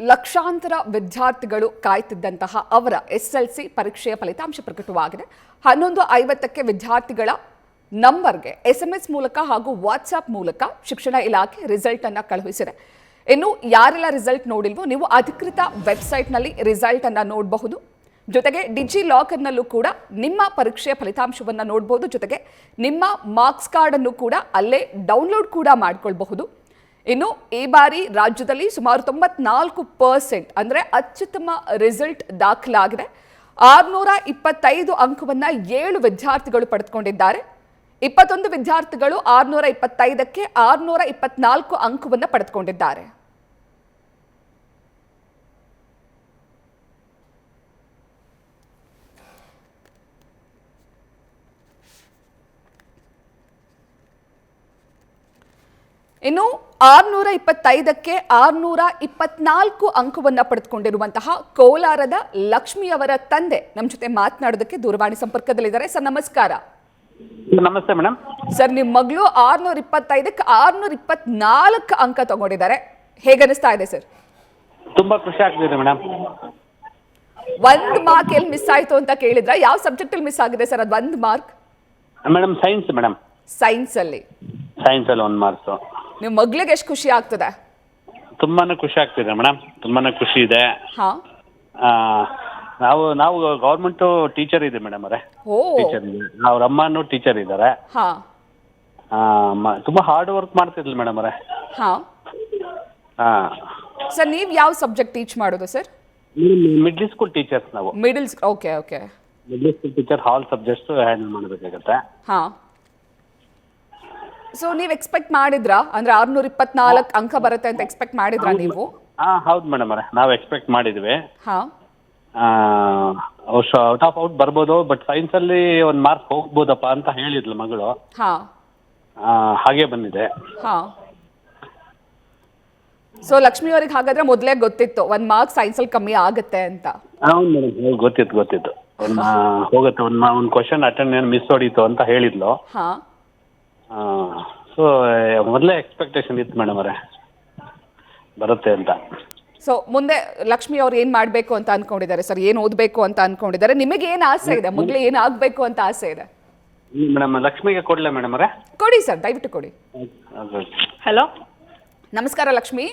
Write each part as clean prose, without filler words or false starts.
ಲಕ್ಷಾಂತರ ವಿದ್ಯಾರ್ಥಿಗಳು ಕಾಯ್ತಿದ್ದಂತಹ ಅವರ SSLC ಪರೀಕ್ಷೆಯ ಫಲಿತಾಂಶ ಪ್ರಕಟವಾಗಿದೆ. 11:50ಕ್ಕೆ ವಿದ್ಯಾರ್ಥಿಗಳ ನಂಬರ್ಗೆ SMS ಮೂಲಕ ಹಾಗೂ ವಾಟ್ಸ್ಆಪ್ ಮೂಲಕ ಶಿಕ್ಷಣ ಇಲಾಖೆ ರಿಸಲ್ಟ್ ಅನ್ನು ಕಳುಹಿಸಿದೆ. ಇನ್ನು ಯಾರೆಲ್ಲ ರಿಸಲ್ಟ್ ನೋಡಿಲ್ವೋ ನೀವು ಅಧಿಕೃತ ವೆಬ್ಸೈಟ್ನಲ್ಲಿ ರಿಸಲ್ಟ್ ಅನ್ನು ನೋಡಬಹುದು. ಜೊತೆಗೆ ಡಿಜಿ ಲಾಕರ್ನಲ್ಲೂ ಕೂಡ ನಿಮ್ಮ ಪರೀಕ್ಷೆಯ ಫಲಿತಾಂಶವನ್ನು ನೋಡಬಹುದು. ಜೊತೆಗೆ ನಿಮ್ಮ ಮಾರ್ಕ್ಸ್ ಕಾರ್ಡ್ ಅನ್ನು ಕೂಡ ಅಲ್ಲೇ ಡೌನ್ಲೋಡ್ ಕೂಡ ಮಾಡಿಕೊಳ್ಳಬಹುದು. ಇನ್ನು ಈ ಬಾರಿ ರಾಜ್ಯದಲ್ಲಿ ಸುಮಾರು 94% ಅಂದರೆ ಅತ್ಯುತ್ತಮ ರಿಸಲ್ಟ್ ದಾಖಲಾಗಿದೆ. 625 ಅಂಕವನ್ನು 7 ವಿದ್ಯಾರ್ಥಿಗಳು ಪಡೆದುಕೊಂಡಿದ್ದಾರೆ. 21 ವಿದ್ಯಾರ್ಥಿಗಳು 625ಕ್ಕೆ 624 ಅಂಕವನ್ನು ಪಡೆದುಕೊಂಡಿದ್ದಾರೆ. ಇನ್ನು 625ಕ್ಕೆ 624 ಅಂಕವನ್ನು ಪಡೆದುಕೊಂಡಿರುವಂತಹ ಕೋಲಾರದ ಲಕ್ಷ್ಮಿಯವರ ತಂದೆ ನಮ್ಮ ಜೊತೆ ಮಾತನಾಡೋದಕ್ಕೆ ದೂರವಾಣಿ ಸಂಪರ್ಕದಲ್ಲಿದ್ದಾರೆ. ಸರ್ ನಮಸ್ಕಾರ. ನಮಸ್ತೆ ಮೇಡಮ್. ಸರ್ ನಿಮ್ಮ ಮಗಳು 625ಕ್ಕೆ 624 ಅಂಕ ತಗೊಂಡಿದ್ದಾರೆ. ಹೇಗನಿಸ್ತಾ ಇದೆ ಸರ್? ತುಂಬಾ ಖುಷಿ ಆಗ್ತಿದೆ ಮೇಡಮ್. ಒಂದು ಮಾರ್ಕ್ ಎಲ್ಲಿ ಮಿಸ್ ಆಯ್ತು ಅಂತ ಕೇಳಿದ್ರ? ಯಾವ ಸಬ್ಜೆಕ್ಟ್ ಅಲ್ಲಿ ಮಿಸ್ ಆಗಿದೆ ಸರ್? ಅದು ಒಂದು mark madam science madam. Science ಅಲ್ಲಿ 1 ಮಾರ್ಕ್ಸ್. ನಿಮ್ಮ ಮಗಳಿಗೆ ಎಷ್ಟು ಖುಷಿ ಆಗ್ತದೆ? ತುಂಬಾನೇ ಖುಷಿ ಆಗ್ತಿದೆ ಮೇಡಮ್. ತುಂಬಾನೇ ಖುಷಿ ಇದೆ. ಹಾ, ನಾವು ಗೌರ್ಮೆಂಟ್ ಟೀಚರ್ ಇದೆ ಮೇಡಮ್ ಅವರೇ. ಟೀಚರ್ ಅವ್ರ ಅಮ್ಮನೂ ಟೀಚರ್ ಇದ್ದಾರೆ. ಹಾ, ತುಂಬಾ ಹಾರ್ಡ್ ವರ್ಕ್ ಮಾಡ್ತಿದ್ಲು ಮೇಡಮ್ ಅವರೇ. ಹಾ ಸರ್, ನೀವು ಯಾವ ಸಬ್ಜೆಕ್ಟ್ ಟೀಚ್ ಮಾಡೋದು ಸರ್? ಮಿಡ್ಲ್ ಸ್ಕೂಲ್ ಟೀಚರ್ಸ್ ನಾವು. Okay okay. Middle school teacher all subjects handle ಮಾಡಬೇಕಾಗುತ್ತೆ. ಹಾ, ಸೊ ನೀವು ಎಕ್ಸ್ಪೆಕ್ಟ್ ಮಾಡಿದ್ರಾ? ಅಂದ್ರೆ 624 ಅಂಕ ಬರುತ್ತೆ ಅಂತ ಎಕ್ಸ್ಪೆಕ್ಟ್ ಮಾಡಿದ್ರಾ ನೀವು? ಹೌದು ಮೇಡಮ್ ಅವರೇ, ನಾವು ಎಕ್ಸ್ಪೆಕ್ಟ್ ಮಾಡಿದ್ವಿ. ಹಾ, ಔಟ್ ಆಫ್ ಔಟ್ ಬರ್ಬೋದು, ಬಟ್ ಸೈನ್ಸ್ ಅಲ್ಲಿ 1 ಮಾರ್ಕ್ ಹೋಗ್ಬೋದಪ್ಪ ಅಂತ ಹೇಳಿದ್ಲು ಮಗಳು. ಹಾ, ಹಾಗೆ ಬಂದಿದೆ. ಹಾ. ಸೊ ಲಕ್ಷ್ಮಿ ಅವ್ರಿಗೆ ಹಾಗಾದ್ರೆ ಮೊದಲೇ ಗೊತ್ತಿತ್ತು 1 ಮಾರ್ಕ್ ಸೈನ್ಸ್ ಅಲ್ಲಿ ಕಮ್ಮಿ ಆಗುತ್ತೆ ಅಂತ? ಹೌದು ಮೇಡಮ್, ಗೊತ್ತಿತ್ತು. ಹೋಗುತ್ತೆ ಒಂದು ಕ್ವಶನ್ ಅಟೆಂಡ್ ಮಿಸ್ ಹೊಡೀತು ಅಂತ ಹೇಳಿದ್ಲು. ಹಾ, ಸೊ ಮೊದಲೇ ಎಕ್ಸ್ಪೆಕ್ಟೇಷನ್ ಇತ್ತು ಮೇಡಮ್ ಅವರೇ ಬರುತ್ತೆ ಅಂತ. ಸೊ ಮುಂದೆ ಲಕ್ಷ್ಮಿ ಅವ್ರು ಏನ್ ಮಾಡ್ಬೇಕು ಅಂತ ಅನ್ಕೊಂಡಿದ್ದಾರೆ ಸರ್? ಏನ್ ಓದ್ಬೇಕು ಅಂತ ಅನ್ಕೊಂಡಿದ್ದಾರೆ? ನಿಮಗೆ ಏನ್ ಆಸೆ ಇದೆ? ಮಗಳು ಏನ್ ಆಗ್ಬೇಕು ಅಂತ ಆಸೆ ಇದೆ ಮೇಡಮ್? ಲಕ್ಷ್ಮಿಗೆ ಕೊಡ್ಲಾ ಮೇಡಮ್ ಅವರೇ? ಕೊಡಿ ಸರ್, ದಯವಿಟ್ಟು ಕೊಡಿ. ಹಲೋ, ನಮಸ್ಕಾರ ಲಕ್ಷ್ಮಿ.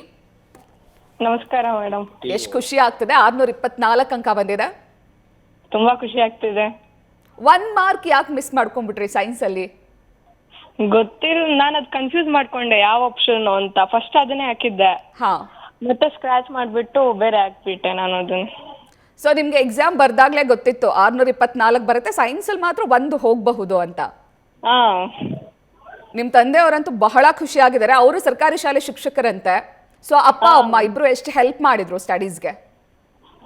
ನಮಸ್ಕಾರ ಮೇಡಮ್. ಎಷ್ಟು ಖುಷಿ ಆಗ್ತದೆ? 624 ಅಂಕ ಬಂದಿದೆ. ತುಂಬಾ ಖುಷಿ ಆಗ್ತಿದೆ. 1 ಮಾರ್ಕ್ ಯಾಕೆ ಮಿಸ್ ಮಾಡ್ಕೊಂಡ್ಬಿಟ್ರಿ ಸೈನ್ಸ್ ಅಲ್ಲಿ? ನಾನು ಅದ್ ಕನ್ಫ್ಯೂಸ್ ಮಾಡ್ಕೊಂಡೆ ಯಾವ ಆಪ್ಷನ್ ಅಂತ. ಫಸ್ಟ್ ಅದನ್ನೇ ಹಾಕಿದ್ದೆ. ಹಾ, ಮತ್ತೆ ಸ್ಕ್ರಾಚ್ ಮಾಡ್ಬಿಟ್ಟು ಬೇರೆ ಹಾಕ್ಬಿಟ್ಟೆ ನಾನು ಅದನ್ನ. ಸೊ ನಿಮ್ಗೆ ಎಕ್ಸಾಮ್ ಬರ್ದಾಗ್ಲೇ ಗೊತ್ತಿತ್ತು 624 ಬರುತ್ತೆ, ಸೈನ್ಸ್ ಅಲ್ಲಿ ಮಾತ್ರ 1 ಹೋಗಬಹುದು ಅಂತ? ಹಾ, ನಿಮ್ ತಂದೆಯವರಂತೂ ಬಹಳ ಖುಷಿ ಆಗಿದ್ದಾರೆ. ಅವರು ಸರ್ಕಾರಿ ಶಾಲೆ ಶಿಕ್ಷಕರಂತೆ. ಸೊ ಅಪ್ಪ ಅಮ್ಮ ಇಬ್ರು ಎಷ್ಟು ಹೆಲ್ಪ್ ಮಾಡಿದ್ರು ಸ್ಟಡೀಸ್ಗೆ?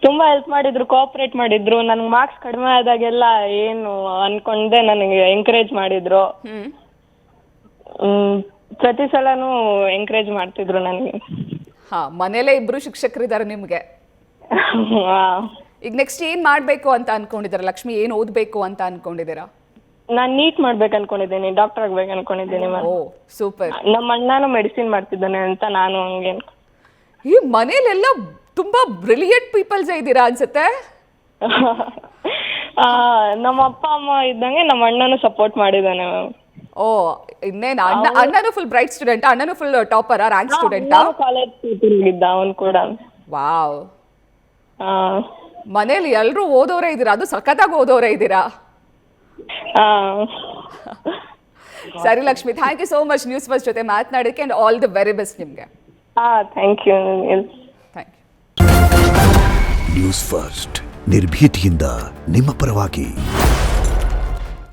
ತುಂಬಾ ಹೆಲ್ಪ್ ಮಾಡಿದ್ರು, ಕೋಆಪರೇಟ್ ಮಾಡಿದ್ರು. ನನ್ಗೆ ಮಾರ್ಕ್ಸ್ ಕಡಿಮೆ ಆದಾಗೆಲ್ಲ ಏನು ಅನ್ಕೊಂಡೆ ನನಗೆ ಎಂಕರೇಜ್ ಮಾಡಿದ್ರು. ಪ್ರತಿ ಸಲನೂ ಎಂಕರೇಜ್ ಮಾಡ್ತಿದ್ರು ನನಗೆ. ಹಾ, ಮನೇಲೆ ಇಬ್ರು ಶಿಕ್ಷಕರಿದ್ದಾರೆ ನಿಮ್ಗೆ. ಈಗ ನೆಕ್ಸ್ಟ್ ಏನ್ ಮಾಡ್ಬೇಕು ಅಂತ ಅನ್ಕೊಂಡಿದ್ದೀರಾ ಲಕ್ಷ್ಮಿ? ಏನ್ ಓದ್ಬೇಕು ಅಂತ ಅನ್ಕೊಂಡಿದ್ದೀರಾ? ನಾನ್ ನೀಟ್ ಮಾಡ್ಬೇಕು ಅನ್ಕೊಂಡಿದ್ದೀನಿ, ಡಾಕ್ಟರ್ ಆಗ್ಬೇಕು ಅನ್ಕೊಂಡಿದ್ದೀನಿ. ಓ ಸೂಪರ್. ನಮ್ಮ ಅಣ್ಣನು ಮೆಡಿಸಿನ್ ಮಾಡ್ತಿದ್ದಾನೆ ಅಂತ ನಾನು ಹಂಗೆ. ಈ ಮನೇಲೆಲ್ಲ ತುಂಬಾ ಬ್ರಿಲಿಯಂಟ್ ಪೀಪಲ್ಸ್ ಇದ್ದೀರಾ ಅನ್ಸುತ್ತೆ. ನಮ್ಮ ಅಪ್ಪ ಅಮ್ಮ ಇದ್ದಂಗೆ ನಮ್ಮ ಅಣ್ಣನು ಸಪೋರ್ಟ್ ಮಾಡಿದ್ದಾನೆ. ಓ, ಇನ್ನೇನು ಅಣ್ಣನು ಫುಲ್ ಬ್ರೈಟ್ ಸ್ಟೂಡೆಂಟ್? ಅಣ್ಣನು full topper, rank student? College ಇದ್ದ ಅವನು ಕೂಡ. ವಾವ್. ಮನೇಲಿ ಎಲ್ರು ಓದೋರೇ ಇದ್ದೀರಾ, ಅದು ಸಖತ್ತಾಗಿ ಓದೋರೇ ಇದ್ದೀರಾ. ಸರಿ Lakshmi, thank you so much news first ಜೊತೆ ಮಾತನಾಡೋದಕ್ಕೆ and all the very best ನಿಮ್ಗೆ. Thank you. Thank you. News first ನಿರ್ಭೀತಿಯಿಂದ ನಿಮ್ಮ ಪರವಾಗಿ.